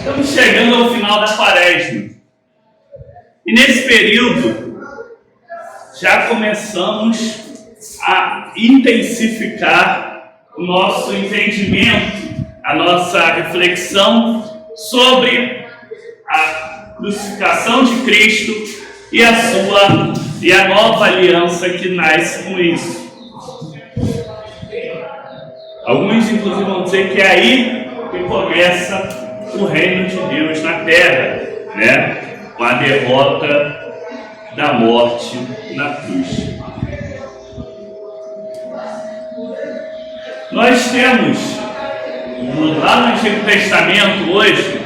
Estamos chegando ao final da Quaresma. E nesse período, já começamos a intensificar o nosso entendimento, a nossa reflexão sobre a crucificação de Cristo e a nova aliança que nasce com isso. Alguns, inclusive, vão dizer que é aí que começa o reino de Deus na Terra, né? Com a derrota da morte na cruz. Nós temos, lá no Antigo Testamento, hoje,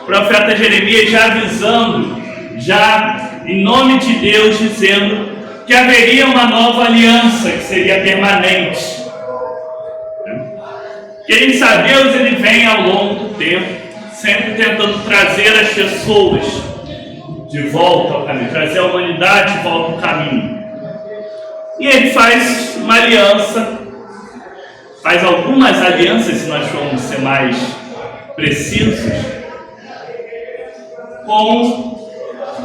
o profeta Jeremias já avisando, já em nome de Deus, dizendo que haveria uma nova aliança que seria permanente. Quem sabe Deus, ele vem ao longo do tempo, sempre tentando trazer as pessoas de volta ao caminho, trazer a humanidade de volta ao caminho. E ele faz uma aliança, faz algumas alianças, se nós formos ser mais precisos, com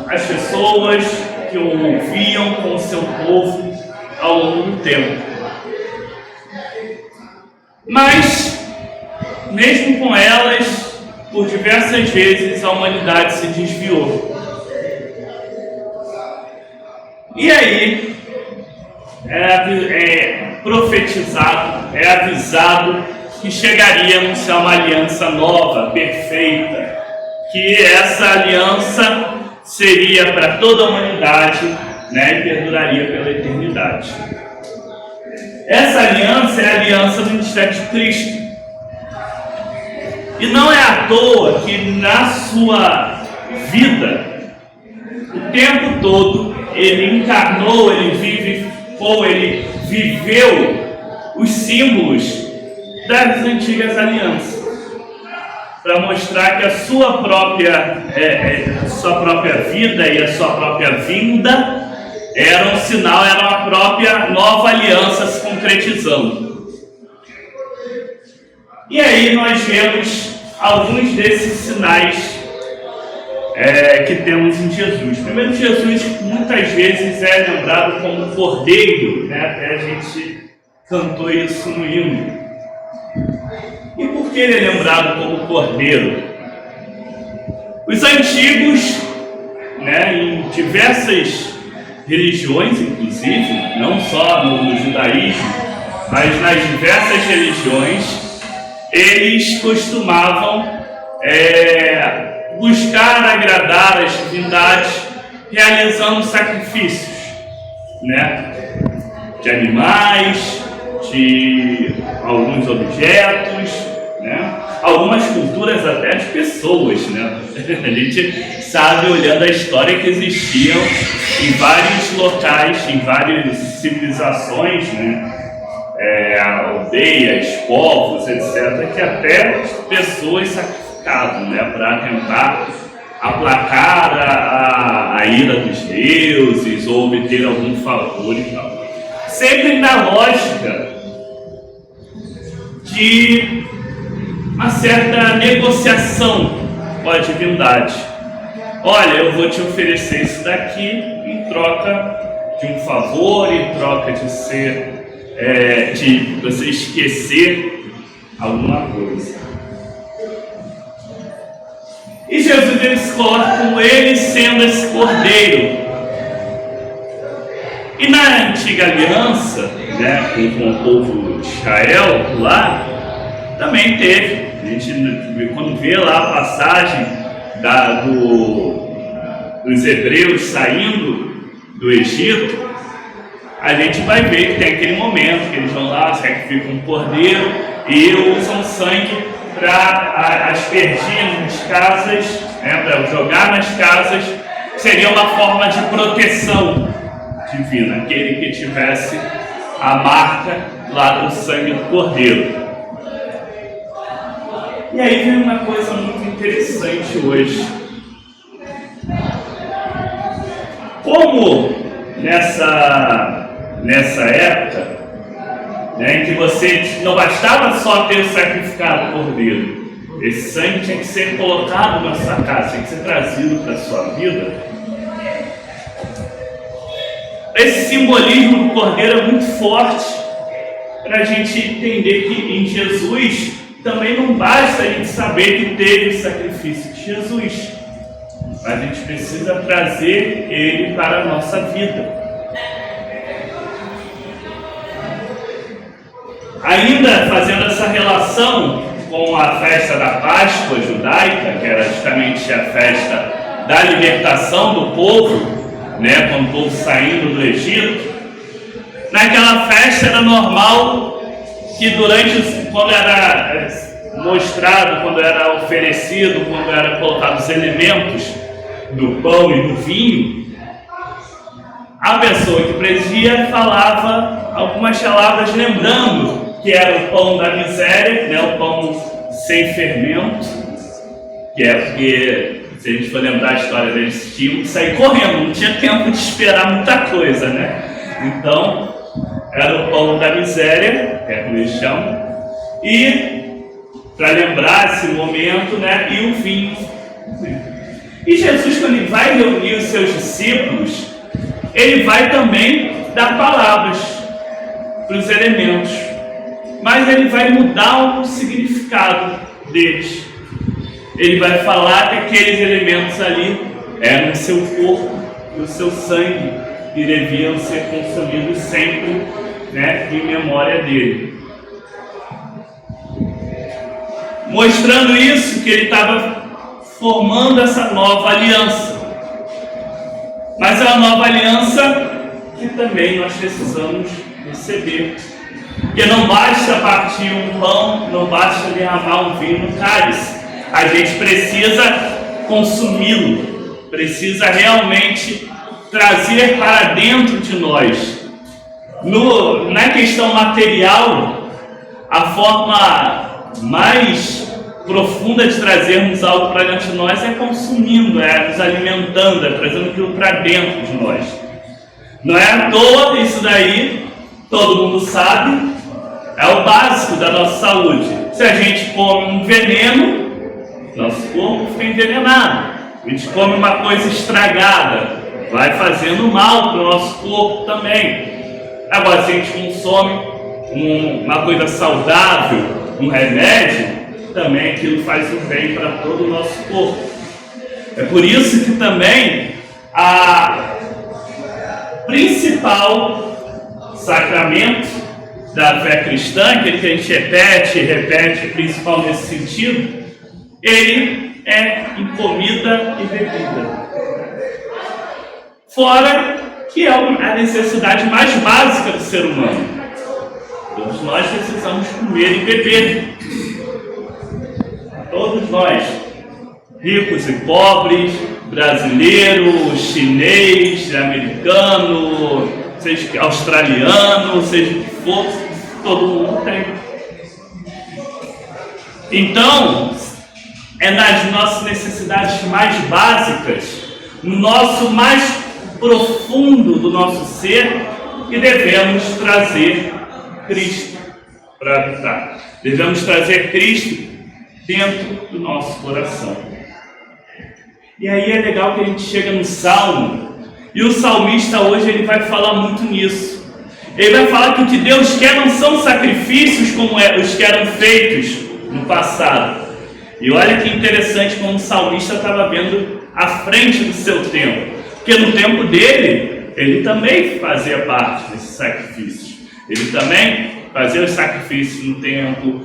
as pessoas que o ouviam, com o seu povo ao longo do tempo. Mas, mesmo com elas, por diversas vezes a humanidade se desviou. E aí, é profetizado, é avisado que chegaríamos a uma aliança nova, perfeita, que essa aliança seria para toda a humanidade, né, e perduraria pela eternidade. Essa aliança é a aliança do ministério de Cristo. E não é à toa que na sua vida, o tempo todo, ele encarnou, ele viveu os símbolos das antigas alianças, para mostrar que a sua própria vida e a sua própria vinda era um sinal, era uma própria nova aliança se concretizando. E aí nós vemos alguns desses sinais que temos em Jesus. Primeiro, Jesus muitas vezes é lembrado como Cordeiro, né? Até a gente cantou isso no hino. E por que ele é lembrado como Cordeiro? Os antigos, né, em diversas religiões, inclusive, não só no judaísmo, mas nas diversas religiões, eles costumavam buscar agradar as divindades realizando sacrifícios, né, de animais, de alguns objetos, né, algumas culturas até de pessoas, né? A gente sabe, olhando a história, que existiam em vários locais, em várias civilizações, né, aldeias, povos, etc., que até pessoas sacrificavam, né, para tentar aplacar a ira dos deuses ou obter algum favor e tal. Sempre na lógica de uma certa negociação com a divindade. Olha, eu vou te oferecer isso daqui em troca de um favor, em troca de de você esquecer alguma coisa. E Jesus, ele se coloca como ele sendo esse cordeiro. E na antiga aliança, né, com o povo de Israel lá, também teve. A gente, quando vê lá a passagem dos hebreus saindo do Egito, a gente vai ver que tem aquele momento que eles vão lá, sacrificam um cordeiro e usam sangue para aspergir nas casas, né, para jogar nas casas. Seria uma forma de proteção divina, aquele que tivesse a marca lá do sangue do cordeiro. E aí vem uma coisa muito interessante hoje. Como nessa época, né, em que você não bastava só ter sacrificado o cordeiro, Esse sangue tinha que ser colocado na sua casa, tinha que ser trazido para a sua vida. Esse simbolismo do Cordeiro é muito forte para a gente entender que em Jesus também não basta a gente saber que teve o sacrifício de Jesus, mas a gente precisa trazer ele para a nossa vida. Ainda fazendo essa relação com a festa da Páscoa judaica, que era justamente a festa da libertação do povo, né, quando o povo saindo do Egito, naquela festa era normal que quando era mostrado, quando era oferecido, quando era colocado os elementos do pão e do vinho, a pessoa que presidia falava algumas palavras lembrando que era o pão da miséria, né, o pão sem fermento, que é porque, se a gente for lembrar a história deles, tinham que sair correndo, não tinha tempo de esperar muita coisa, né? Então, era o pão da miséria, que é como eles chamam, e para lembrar esse momento, né, e o vinho. E Jesus, quando ele vai reunir os seus discípulos, ele vai também dar palavras para os elementos, mas ele vai mudar o significado deles. Ele vai falar que aqueles elementos ali eram o seu corpo e o seu sangue e deviam ser consumidos sempre, né, em memória dele. Mostrando isso, que ele estava formando essa nova aliança. Mas é uma nova aliança que também nós precisamos receber. Porque não basta partir um pão, não basta derramar um vinho no cálice. A gente precisa consumi-lo, precisa realmente trazer para dentro de nós. Na questão material, a forma mais profunda de trazermos algo para dentro de nós é consumindo, é nos alimentando, é trazendo aquilo para dentro de nós. Não é à toa, isso daí todo mundo sabe, é o básico da nossa saúde. Se a gente come um veneno, nosso corpo fica envenenado. A gente come uma coisa estragada, vai fazendo mal para o nosso corpo também. Agora, se a gente consome uma coisa saudável, um remédio, também aquilo faz o bem para todo o nosso corpo. É por isso que também a principal sacramento da fé cristã, aquele que a gente repete, principal nesse sentido, ele é em comida e bebida. Fora que é a necessidade mais básica do ser humano. Todos nós precisamos comer e beber. Todos nós, ricos e pobres, brasileiro, chinês, americano, seja australiano, seja o que for, todo mundo tem. Então, é nas nossas necessidades mais básicas, no nosso mais profundo do nosso ser, que devemos trazer Cristo para habitar. Devemos trazer Cristo dentro do nosso coração. E aí é legal que a gente chega no Salmo, e o salmista hoje ele vai falar muito nisso. Ele vai falar que o que Deus quer não são sacrifícios como os que eram feitos no passado. E olha que interessante como o salmista estava vendo à frente do seu tempo. Porque no tempo dele, ele também fazia parte desses sacrifícios. Ele também fazia os sacrifícios no templo,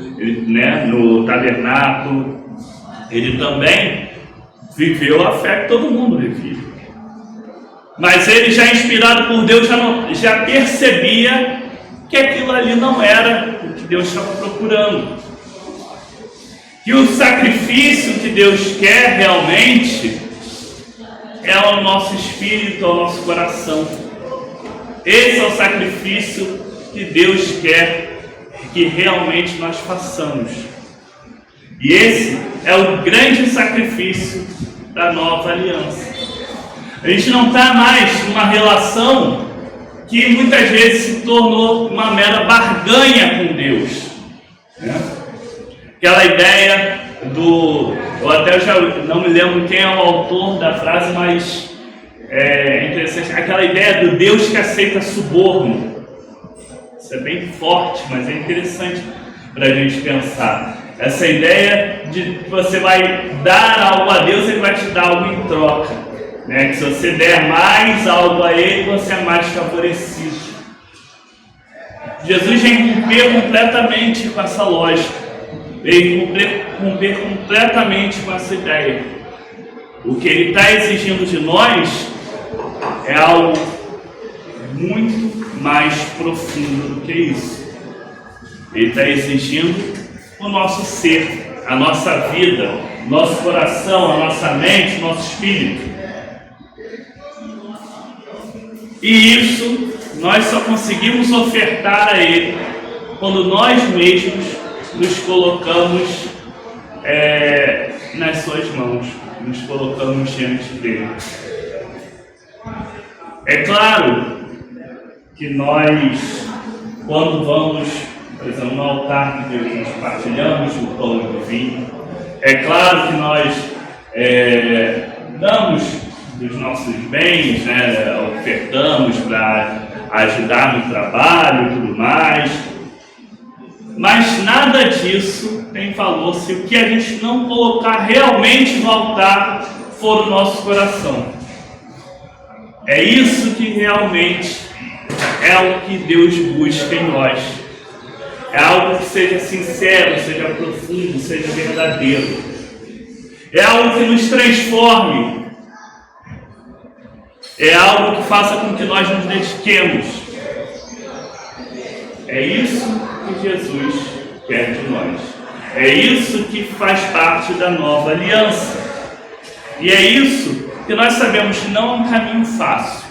no tabernáculo. Ele também viveu a fé que todo mundo vivia. Mas ele, já inspirado por Deus, já percebia que aquilo ali não era o que Deus estava procurando. Que o sacrifício que Deus quer realmente é o nosso espírito, é o nosso coração. Esse é o sacrifício que Deus quer que realmente nós façamos. E esse é o grande sacrifício da nova aliança. A gente não está mais numa relação que muitas vezes se tornou uma mera barganha com Deus, né? Aquela ideia eu até já não me lembro quem é o autor da frase, mas é interessante, aquela ideia do Deus que aceita suborno. Isso é bem forte, mas é interessante para a gente pensar. Essa ideia de que você vai dar algo a Deus, Ele vai te dar algo em troca, né? Que se você der mais algo a Ele, você é mais favorecido. Jesus vem cumprir completamente com essa lógica, vem cumprir completamente com essa ideia. O que Ele está exigindo de nós é algo muito mais profundo do que isso. Ele está exigindo o nosso ser, a nossa vida, nosso coração, a nossa mente, o nosso espírito. E isso nós só conseguimos ofertar a Ele quando nós mesmos nos colocamos nas suas mãos, nos colocamos diante dele. É claro que nós, quando vamos, por exemplo, no altar de Deus, nós partilhamos o pão e o vinho. É claro que nós damos dos nossos bens, né, ofertamos para ajudar no trabalho e tudo mais. Mas nada disso tem valor se o que a gente não colocar realmente no altar for o nosso coração. É isso que realmente é o que Deus busca em nós. É algo que seja sincero, seja profundo, seja verdadeiro. É algo que nos transforme. É algo que faça com que nós nos dediquemos. É isso que Jesus quer de nós. É isso que faz parte da nova aliança. E é isso que nós sabemos que não é um caminho fácil.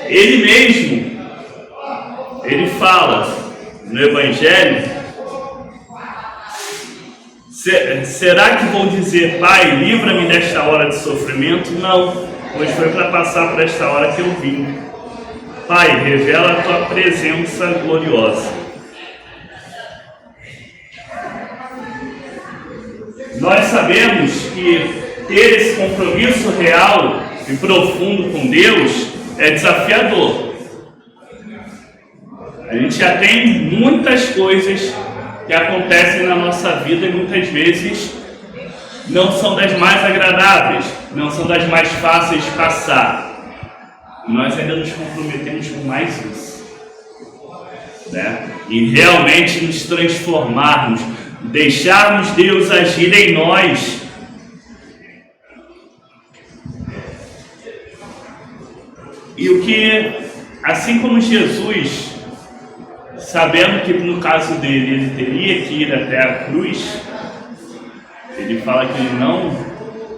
Ele mesmo, ele fala no Evangelho: será que vou dizer, Pai, livra-me desta hora de sofrimento? Não, pois foi para passar por esta hora que eu vim. Pai, revela a tua presença gloriosa. Nós sabemos que ter esse compromisso real e profundo com Deus é desafiador. A gente já tem muitas coisas que acontecem na nossa vida e muitas vezes não são das mais agradáveis, não são das mais fáceis de passar. Nós ainda nos comprometemos com mais isso, né? E realmente nos transformarmos, deixarmos Deus agir em nós. E o que, assim como Jesus, sabendo que no caso dele ele teria que ir até a cruz, ele fala que ele não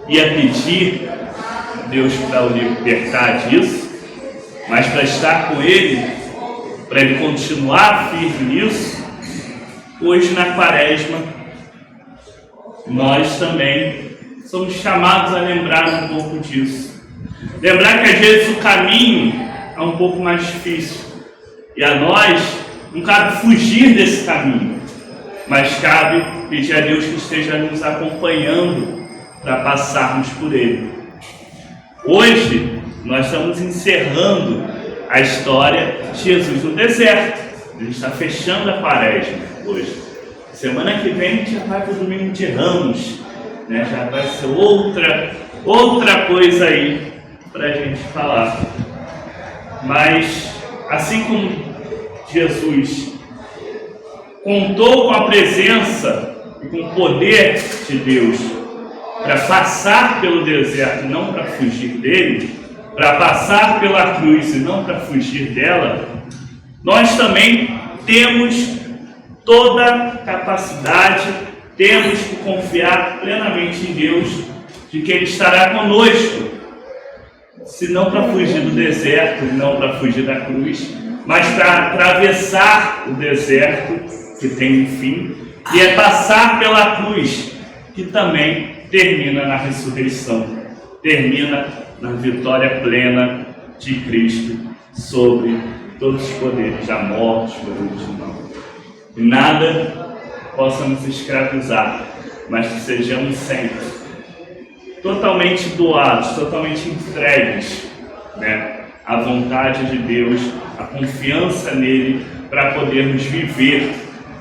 ia pedir a Deus para o libertar disso, mas para estar com ele, para ele continuar firme nisso. Hoje na Quaresma nós também somos chamados a lembrar um pouco disso. Lembrar que às vezes o caminho é um pouco mais difícil e a nós não cabe fugir desse caminho, mas cabe pedir a Deus que esteja nos acompanhando para passarmos por ele. Hoje nós estamos encerrando a história de Jesus no deserto. A gente está fechando a Quaresma hoje. Semana que vem a gente já vai para o domingo de Ramos, né? Já vai ser outra coisa aí para a gente falar. Mas assim como Jesus contou com a presença e com o poder de Deus para passar pelo deserto e não para fugir dele, para passar pela cruz e não para fugir dela, nós também temos toda a capacidade, temos que confiar plenamente em Deus, de que Ele estará conosco, se não para fugir do deserto, não para fugir da cruz, mas para atravessar o deserto que tem um fim, e é passar pela cruz, que também termina na ressurreição, termina na vitória plena de Cristo sobre todos os poderes da morte, poderes do mal. E nada possa nos escravizar, mas que sejamos sempre totalmente doados, totalmente entregues, né, à vontade de Deus, à confiança nele, para podermos viver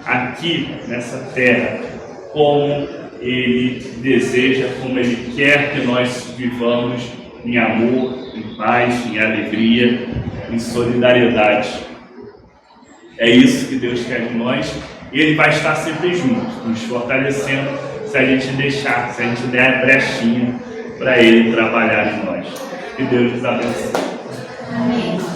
aqui nessa terra como ele deseja, como ele quer que nós vivamos, em amor, em paz, em alegria, em solidariedade. É isso que Deus quer de nós, e ele vai estar sempre junto, nos fortalecendo, se a gente deixar, se a gente der a brechinha para ele trabalhar em nós. Que Deus nos abençoe. Amém.